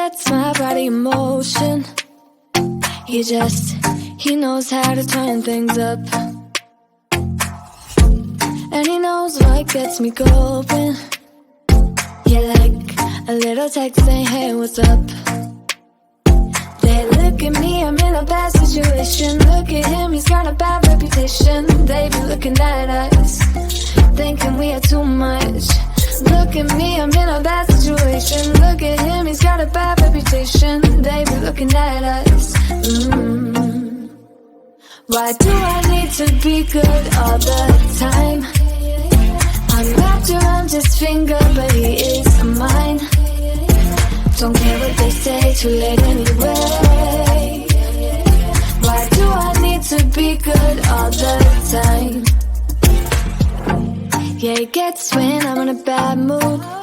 sets my body in motion. He knows how to turn things up. And he knows what gets me going. Yeah, like a little text saying, hey, what's up? They look at me, I'm in a bad situation. Look at him, he's got a bad reputation. They be looking at us, thinking we are too much. Look at me, I'm in a bad situation. Look at him, he's got a bad reputation. They be looking at us. Why do I need to be good all the time? I'm wrapped around his finger, but he is mine. Don't care what they say, too late anyway. Why do I need to be good all the time? Yeah, it gets when I'm in a bad mood.